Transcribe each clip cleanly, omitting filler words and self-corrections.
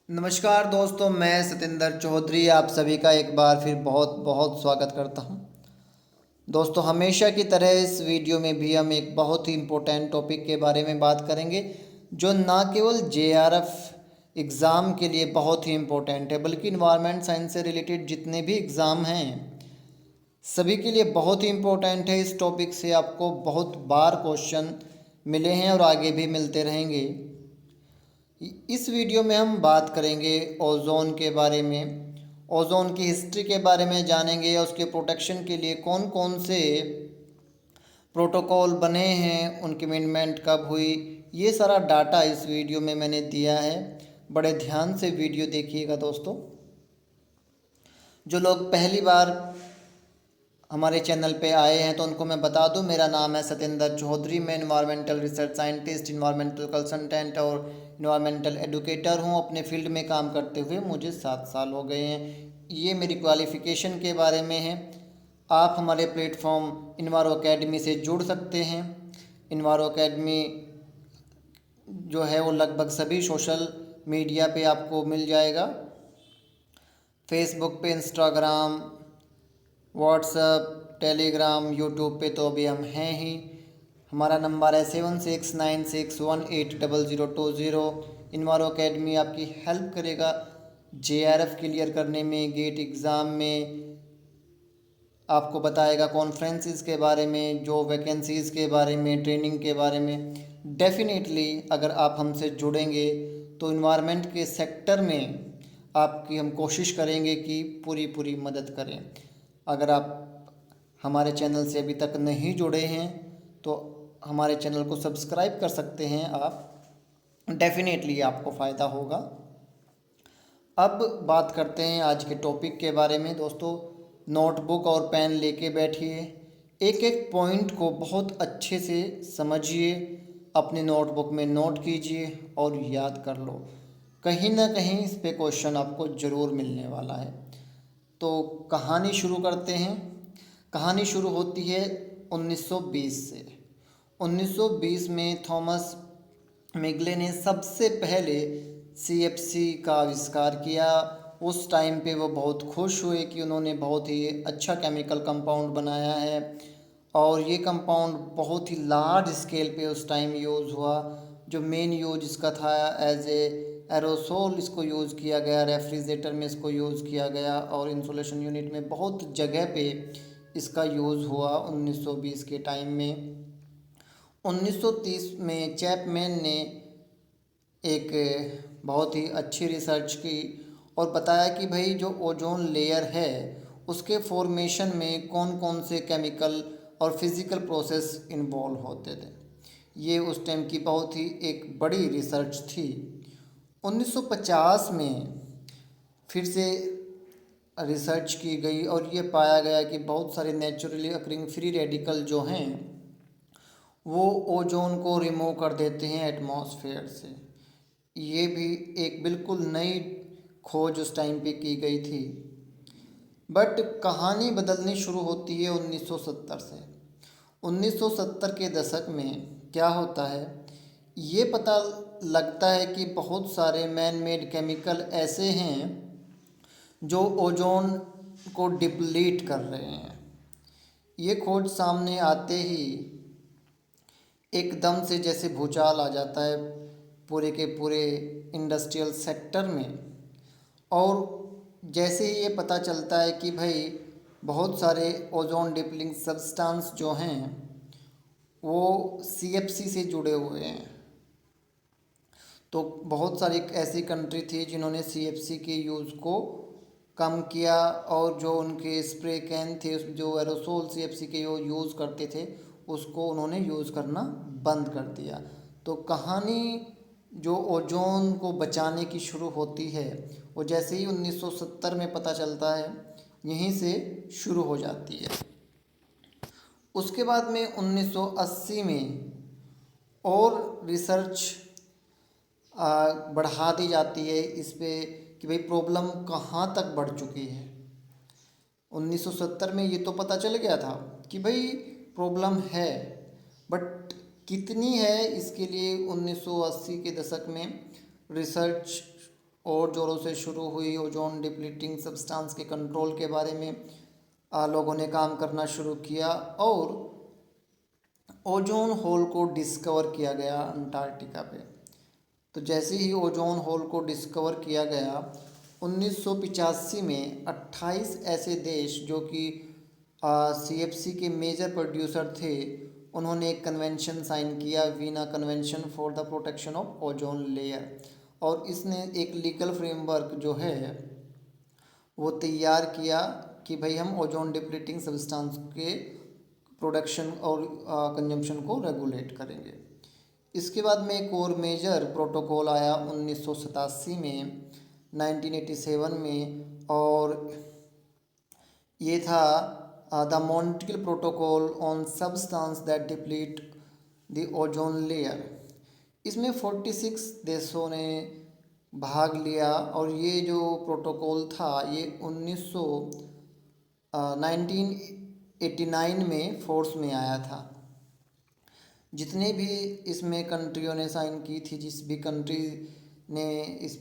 नमस्कार दोस्तों, मैं सतेंद्र चौधरी आप सभी का एक बार फिर बहुत बहुत स्वागत करता हूं। दोस्तों, हमेशा की तरह इस वीडियो में भी हम एक बहुत ही इम्पोर्टेंट टॉपिक के बारे में बात करेंगे, जो ना केवल जेआरएफ एग्ज़ाम के लिए बहुत ही इम्पोर्टेंट है, बल्कि इन्वायरमेंट साइंस से रिलेटेड जितने भी एग्ज़ाम हैं सभी के लिए बहुत ही इम्पोर्टेंट है। इस टॉपिक से आपको बहुत बार क्वेश्चन मिले हैं और आगे भी मिलते रहेंगे। इस वीडियो में हम बात करेंगे ओजोन के बारे में, ओजोन की हिस्ट्री के बारे में जानेंगे या उसके प्रोटेक्शन के लिए कौन कौन से प्रोटोकॉल बने हैं, उनकी अमेंडमेंट कब हुई। ये सारा डाटा इस वीडियो में मैंने दिया है। बड़े ध्यान से वीडियो देखिएगा दोस्तों। जो लोग पहली बार हमारे चैनल पे आए हैं तो उनको मैं बता दूं, मेरा नाम है सतेंद्र चौधरी। मैं environmental research scientist, environmental consultant और इन्वायरमेंटल एडुकेटर हूं। अपने फील्ड में काम करते हुए मुझे 7 साल हो गए हैं। ये मेरी क्वालिफ़िकेशन के बारे में है। आप हमारे प्लेटफॉर्म इन्वायरो अकेडमी से जुड़ सकते हैं। इन्वायरो अकेडमी जो है वो लगभग सभी सोशल मीडिया पे आपको मिल जाएगा। फेसबुक पे, इंस्टाग्राम, व्हाट्सएप, टेलीग्राम, यूट्यूब पे तो अभी हम हैं ही। हमारा नंबर है 7696180020। इन्वायरो अकेडमी आपकी हेल्प करेगा जेआरएफ क्लियर करने में, गेट एग्ज़ाम में। आपको बताएगा कॉन्फ्रेंसेस के बारे में, जो वैकेंसीज़ के बारे में, ट्रेनिंग के बारे में। डेफिनेटली अगर आप हमसे जुड़ेंगे तो इन्वायरमेंट के सेक्टर में आपकी हम कोशिश करेंगे कि पूरी पूरी मदद करें। अगर आप हमारे चैनल से अभी तक नहीं जुड़े हैं तो हमारे चैनल को सब्सक्राइब कर सकते हैं आप। डेफिनेटली आपको फ़ायदा होगा। अब बात करते हैं आज के टॉपिक के बारे में। दोस्तों, नोटबुक और पेन लेके बैठिए, एक एक पॉइंट को बहुत अच्छे से समझिए, अपने नोटबुक में नोट कीजिए और याद कर लो। कहीं ना कहीं इस पे क्वेश्चन आपको ज़रूर मिलने वाला है। तो कहानी शुरू करते हैं। कहानी शुरू होती है 1920 से। 1920 में थॉमस मिगले ने सबसे पहले सीएफसी का आविष्कार किया। उस टाइम पे वो बहुत खुश हुए कि उन्होंने बहुत ही अच्छा केमिकल कंपाउंड बनाया है और ये कंपाउंड बहुत ही लार्ज स्केल पे उस टाइम यूज़ हुआ। जो मेन यूज इसका था एज ए एरोसोल इसको यूज़ किया गया, रेफ्रिजरेटर में इसको यूज़ किया गया और इंसुलेशन यूनिट में बहुत जगह पे इसका यूज़ हुआ 1920 के टाइम में। 1930 में चैपमैन ने एक बहुत ही अच्छी रिसर्च की और बताया कि भाई जो ओजोन लेयर है उसके फॉर्मेशन में कौन कौन से केमिकल और फिज़िकल प्रोसेस इन्वॉल्व होते थे। ये उस टाइम की बहुत ही एक बड़ी रिसर्च थी। 1950 में फिर से रिसर्च की गई और ये पाया गया कि बहुत सारे नेचुरली अकरिंग फ्री रेडिकल जो हैं वो ओजोन को रिमूव कर देते हैं एटमॉस्फेयर से। ये भी एक बिल्कुल नई खोज उस टाइम पे की गई थी। बट कहानी बदलनी शुरू होती है 1970 से। 1970 के दशक में क्या होता है, ये पता लगता है कि बहुत सारे मैन मेड केमिकल ऐसे हैं जो ओजोन को डिप्लीट कर रहे हैं। ये खोज सामने आते ही एकदम से जैसे भूचाल आ जाता है पूरे के पूरे इंडस्ट्रियल सेक्टर में। और जैसे ही ये पता चलता है कि भाई बहुत सारे ओजोन डिप्लिंग सब्सटेंस जो हैं वो सीएफसी से जुड़े हुए हैं, तो बहुत सारी ऐसी कंट्री थी जिन्होंने सीएफसी के यूज़ को कम किया और जो उनके स्प्रे कैन थे, जो एरोसोल सीएफसी के वो यूज़ करते थे, उसको उन्होंने यूज़ करना बंद कर दिया। तो कहानी जो ओजोन को बचाने की शुरू होती है वो जैसे ही 1970 में पता चलता है यहीं से शुरू हो जाती है। उसके बाद में 1980 में और रिसर्च बढ़ा दी जाती है इस पे कि भाई प्रॉब्लम कहाँ तक बढ़ चुकी है। 1970 में ये तो पता चल गया था कि भाई प्रॉब्लम है, बट कितनी है इसके लिए 1980 के दशक में रिसर्च और ज़ोरों से शुरू हुई। ओजोन डिप्लीटिंग सब्सटेंस के कंट्रोल के बारे में लोगों ने काम करना शुरू किया और ओजोन होल को डिस्कवर किया गया अंटार्कटिका पे। तो जैसे ही ओजोन होल को डिस्कवर किया गया 1985 में 28 ऐसे देश जो कि सीएफसी के मेजर प्रोड्यूसर थे, उन्होंने एक कन्वेंशन साइन किया, Veena convention for the protection of ozone layer. और इसने एक लीगल फ्रेमवर्क जो है वो तैयार किया कि भाई हम ओजोन डिप्लीटिंग सब्सटेंस के प्रोडक्शन और कंजम्पशन को रेगुलेट करेंगे। इसके बाद में एक और मेजर प्रोटोकॉल आया 1987 में, 1987 में, और ये था the Montreal protocol on substance that deplete the ozone layer. इसमें 46 देशों ने भाग लिया और ये जो प्रोटोकॉल था ये 1989 में फोर्स में आया था। जितने भी इसमें कंट्रियों ने साइन की थी, जिस भी कंट्री ने इस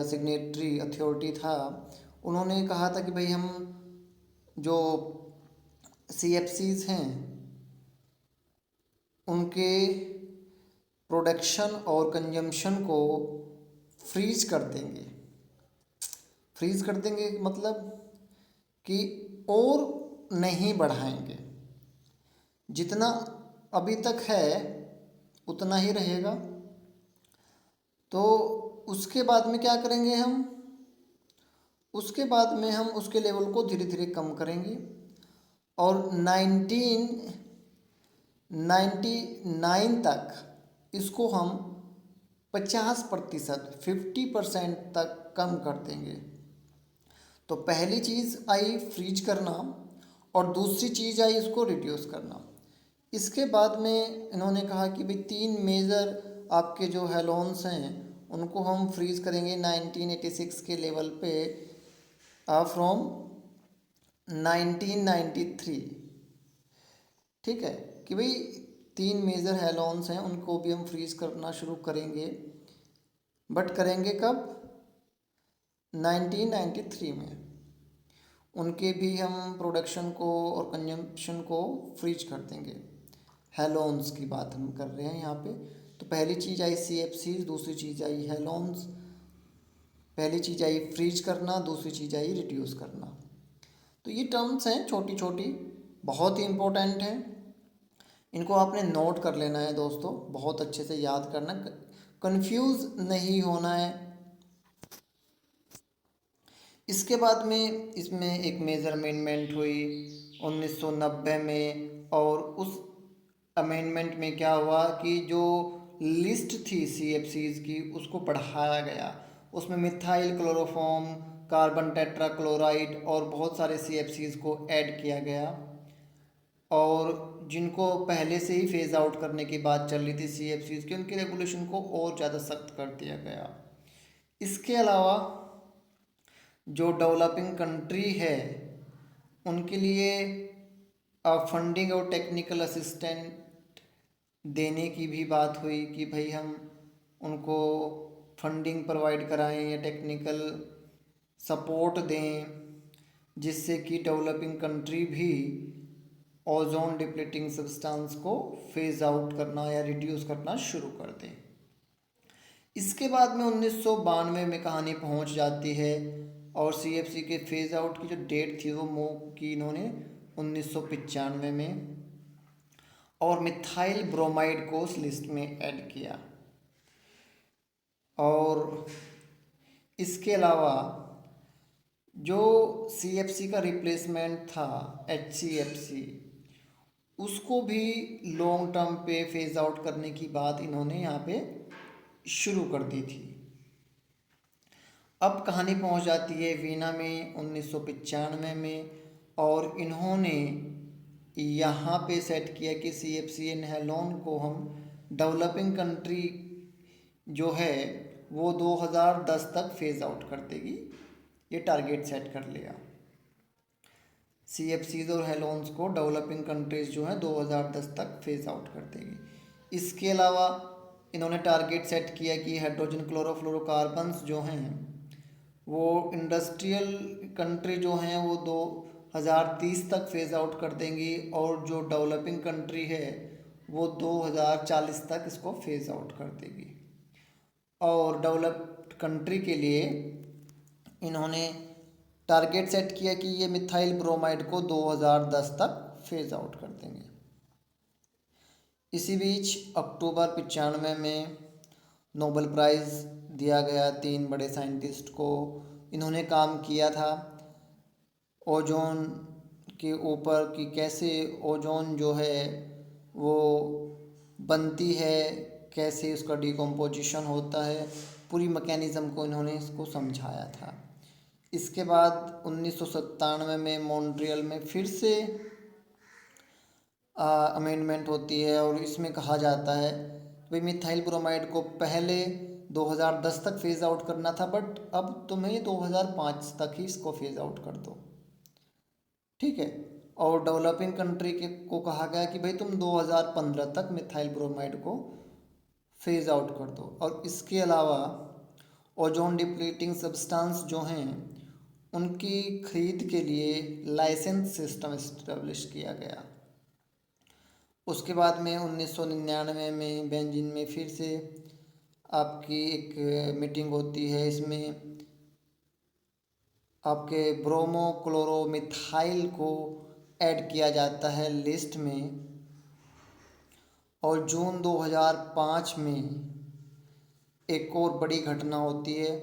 सिग्नेटरी अथॉरिटी था, उन्होंने कहा था कि भाई हम जो CFCs हैं उनके प्रोडक्शन और कंजम्पशन को फ्रीज कर देंगे। फ्रीज कर देंगे मतलब कि और नहीं बढ़ाएंगे, जितना अभी तक है उतना ही रहेगा। तो उसके बाद में क्या करेंगे हम, उसके बाद में हम उसके लेवल को धीरे धीरे कम करेंगे और 1999 तक इसको हम 50%, 50% तक कम कर देंगे। तो पहली चीज़ आई फ्रीज करना और दूसरी चीज़ आई इसको रिड्यूस करना। इसके बाद में इन्होंने कहा कि भाई 3 मेजर आपके जो हेलोन्स हैं उनको हम फ्रीज करेंगे 1986 के लेवल पे फ्रॉम 1993। ठीक है कि भाई 3 मेजर हेलोन्स हैं उनको भी हम फ्रीज करना शुरू करेंगे, बट करेंगे कब, 1993 में। उनके भी हम प्रोडक्शन को और कंजम्पशन को फ्रीज कर देंगे। हेलोन्स की बात हम कर रहे हैं यहाँ पे। तो पहली चीज़ आई CFC, दूसरी चीज़ आई हेलोन्स। पहली चीज़ आई फ्रीज करना, दूसरी चीज़ आई रिड्यूस करना। तो ये टर्म्स हैं छोटी छोटी, बहुत ही इम्पोर्टेंट हैं। इनको आपने नोट कर लेना है दोस्तों, बहुत अच्छे से याद करना, कंफ्यूज नहीं होना है। इसके बाद में इसमें एक मेजर अमेंडमेंट हुई 1990 में, और उस अमेंडमेंट में क्या हुआ कि जो लिस्ट थी CFCs की उसको बढ़ाया गया। उसमें मिथाइल क्लोरोफॉर्म, कार्बन टेट्राक्लोराइड और बहुत सारे CFCs को ऐड किया गया, और जिनको पहले से ही फेज आउट करने की बात चल रही थी CFCs की, उनके रेगुलेशन को और ज़्यादा सख्त कर दिया गया। इसके अलावा जो डेवलपिंग कंट्री है उनके लिए फंडिंग और टेक्निकल असिस्टेंट देने की भी बात हुई कि भाई हम उनको फंडिंग प्रोवाइड कराएं या टेक्निकल सपोर्ट दें, जिससे कि डेवलपिंग कंट्री भी ओजोन डिप्लीटिंग सब्सटेंस को फेज आउट करना या रिड्यूस करना शुरू कर दें। इसके बाद में 1992 में कहानी पहुंच जाती है और CFC के फेज आउट की जो डेट थी वो मूव की इन्होंने 1995 में, और मिथाइल ब्रोमाइड को उस लिस्ट में ऐड किया। और इसके अलावा जो CFC का रिप्लेसमेंट था HCFC, उसको भी लॉन्ग टर्म पे फेज आउट करने की बात इन्होंने यहाँ पे शुरू कर दी थी। अब कहानी पहुँच जाती है वीना में 1995 में, और इन्होंने यहाँ पे सेट किया कि CFC इन हेलोन को हम डेवलपिंग कंट्री जो है वो 2010 तक फेज आउट कर देगी। ये टारगेट सेट कर लिया। CFCs और हेलोन्स को डेवलपिंग कंट्रीज जो हैं 2010 तक फेज आउट कर देगी। इसके अलावा इन्होंने टारगेट सेट किया कि हाइड्रोजन क्लोरोफ्लोरोकार्बन्स जो हैं वो इंडस्ट्रियल कंट्री जो हैं वो 2030 तक फेज आउट कर देंगी, और जो डेवलपिंग कंट्री है वो 2040 तक इसको फेज आउट कर देगी। और डेवलप्ड कंट्री के लिए इन्होंने टारगेट सेट किया कि ये मिथाइल ब्रोमाइड को 2010 तक फेज आउट कर देंगे। इसी बीच अक्टूबर 95 में नोबेल प्राइज़ दिया गया 3 बड़े साइंटिस्ट को। इन्होंने काम किया था ओजोन के ऊपर कि कैसे ओजोन जो है वो बनती है, कैसे उसका डिकम्पोजिशन होता है, पूरी मैकेनिज़्म को इन्होंने इसको समझाया था। इसके बाद 1997 में मॉन्ट्रियल में फिर से अमेंडमेंट होती है, और इसमें कहा जाता है भाई मिथाइल ब्रोमाइड को पहले 2010 तक फेज़ आउट करना था, बट अब तुम्हें 2005 तक ही इसको फेज़ आउट कर दो, ठीक है। और डेवलपिंग कंट्री के को कहा गया कि भाई तुम 2015 तक मिथाइल ब्रोमाइड को फेज़ आउट कर दो। और इसके अलावा ओजोन डिप्लीटिंग सब्सटेंस जो हैं उनकी खरीद के लिए लाइसेंस सिस्टम इस्टेब्लिश किया गया। उसके बाद में 1999 में बेंजिन में फिर से आपकी एक मीटिंग होती है। इसमें आपके ब्रोमो क्लोरोमिथाइल को ऐड किया जाता है लिस्ट में। और जून 2005 में एक और बड़ी घटना होती है,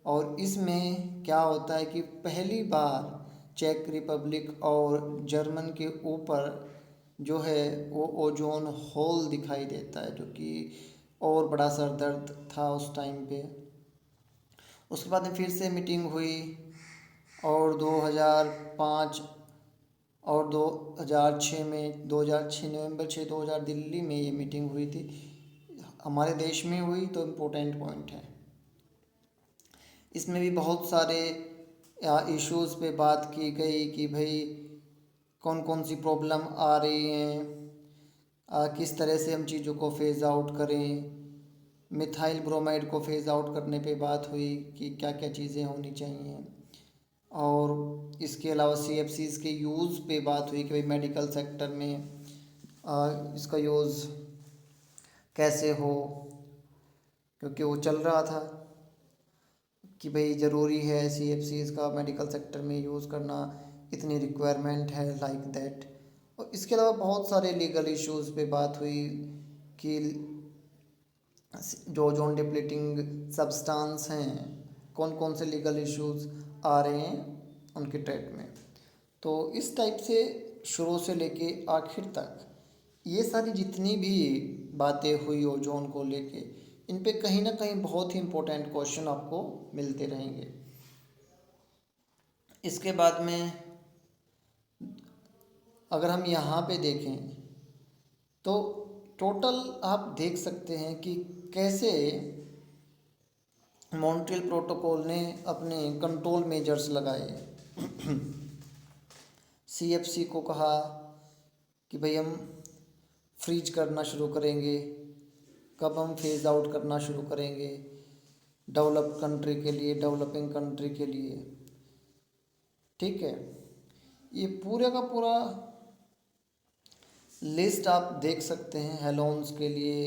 और इसमें क्या होता है कि पहली बार चेक रिपब्लिक और जर्मन के ऊपर जो है वो ओजोन होल दिखाई देता है, जो कि और बड़ा सर दर्द था उस टाइम पे। उसके बाद में फिर से मीटिंग हुई, और 2005 और 2006 में 2006 नवंबर 2000 दिल्ली में ये मीटिंग हुई थी। हमारे देश में हुई, तो इम्पोर्टेंट पॉइंट है। इसमें भी बहुत सारे इश्यूज़ पे बात की गई कि भाई कौन कौन सी प्रॉब्लम आ रही हैं, किस तरह से हम चीज़ों को फेज़ आउट करें। मिथाइल ब्रोमाइड को फेज़ आउट करने पे बात हुई कि क्या क्या चीज़ें होनी चाहिए। और इसके अलावा CFCs के यूज़ पे बात हुई कि भाई मेडिकल सेक्टर में इसका यूज़ कैसे हो, क्योंकि वो चल रहा था कि भाई ज़रूरी है CFCs का मेडिकल सेक्टर में यूज़ करना, इतनी रिक्वायरमेंट है लाइक दैट। और इसके अलावा बहुत सारे लीगल इश्यूज़ पे बात हुई कि जो ओजोन डिप्लीटिंग सब्सटेंस हैं कौन कौन से लीगल इश्यूज़ आ रहे हैं उनके ट्रेड में। तो इस टाइप से शुरू से लेके आखिर तक ये सारी जितनी भी बातें हुई ओजोन को लेके, इन पे कहीं ना कहीं बहुत ही इम्पोर्टेंट क्वेश्चन आपको मिलते रहेंगे। इसके बाद में अगर हम यहाँ पे देखें तो टोटल आप देख सकते हैं कि कैसे मॉन्ट्रियल प्रोटोकॉल ने अपने कंट्रोल मेजर्स लगाए। CFC को कहा कि भाई हम फ्रीज करना शुरू करेंगे, कब हम फेज़ आउट करना शुरू करेंगे डेवलप कंट्री के लिए, डेवलपिंग कंट्री के लिए, ठीक है। ये पूरे का पूरा लिस्ट आप देख सकते हैं। हेलोन्स के लिए,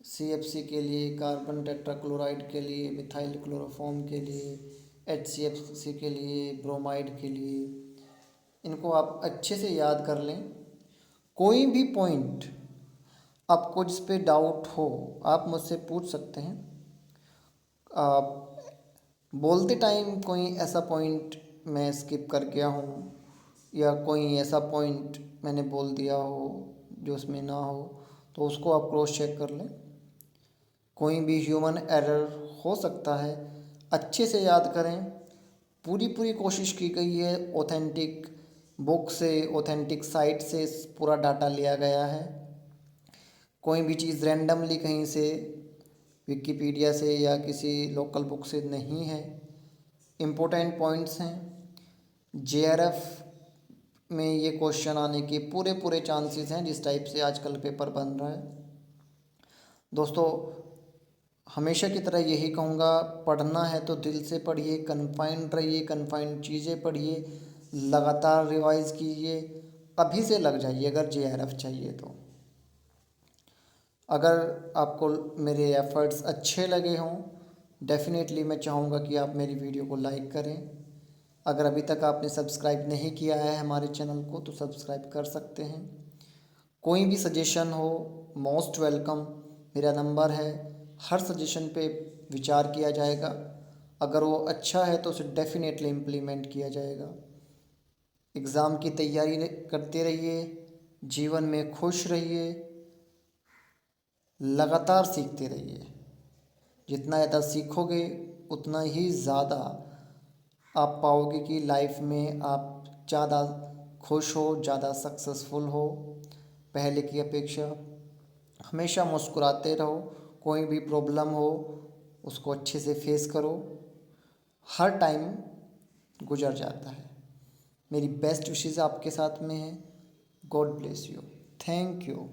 CFC के लिए, कार्बन टेट्राक्लोराइड के लिए, मिथाइल क्लोरोफॉर्म के लिए, HCFC के लिए, ब्रोमाइड के लिए, इनको आप अच्छे से याद कर लें। कोई भी पॉइंट आपको जिस पे डाउट हो आप मुझसे पूछ सकते हैं। आप बोलते टाइम कोई ऐसा पॉइंट मैं स्किप कर गया हूँ या कोई ऐसा पॉइंट मैंने बोल दिया हो जो उसमें ना हो, तो उसको आप क्रॉस चेक कर लें। कोई भी ह्यूमन एरर हो सकता है, अच्छे से याद करें। पूरी पूरी कोशिश की गई है, ऑथेंटिक बुक से, ऑथेंटिक साइट से पूरा डाटा लिया गया है। कोई भी चीज़ रैंडमली कहीं से विकिपीडिया से या किसी लोकल बुक से नहीं है। इम्पोर्टेंट पॉइंट्स हैं। JRF में ये क्वेश्चन आने के पूरे पूरे चांसेस हैं, जिस टाइप से आजकल पेपर बन रहा है। दोस्तों हमेशा की तरह यही कहूँगा, पढ़ना है तो दिल से पढ़िए, कन्फाइंड रहिए, कन्फाइंड चीज़ें पढ़िए, लगातार रिवाइज़ कीजिए, अभी से लग जाइए अगर JRF चाहिए तो। अगर आपको मेरे एफ़र्ट्स अच्छे लगे हों, डेफ़िनेटली मैं चाहूँगा कि आप मेरी वीडियो को लाइक करें। अगर अभी तक आपने सब्सक्राइब नहीं किया है हमारे चैनल को तो सब्सक्राइब कर सकते हैं। कोई भी सजेशन हो, मोस्ट वेलकम। मेरा नंबर है, हर सजेशन पे विचार किया जाएगा। अगर वो अच्छा है तो उसे डेफ़िनेटली इम्प्लीमेंट किया जाएगा। एग्ज़ाम की तैयारी करते रहिए, जीवन में खुश रहिए, लगातार सीखते रहिए। जितना ज़्यादा सीखोगे उतना ही ज़्यादा आप पाओगे कि लाइफ में आप ज़्यादा खुश हो, ज़्यादा सक्सेसफुल हो पहले की अपेक्षा। हमेशा मुस्कुराते रहो, कोई भी प्रॉब्लम हो उसको अच्छे से फेस करो, हर टाइम गुजर जाता है। मेरी बेस्ट विशेज़ आपके साथ में है। God bless you. Thank you.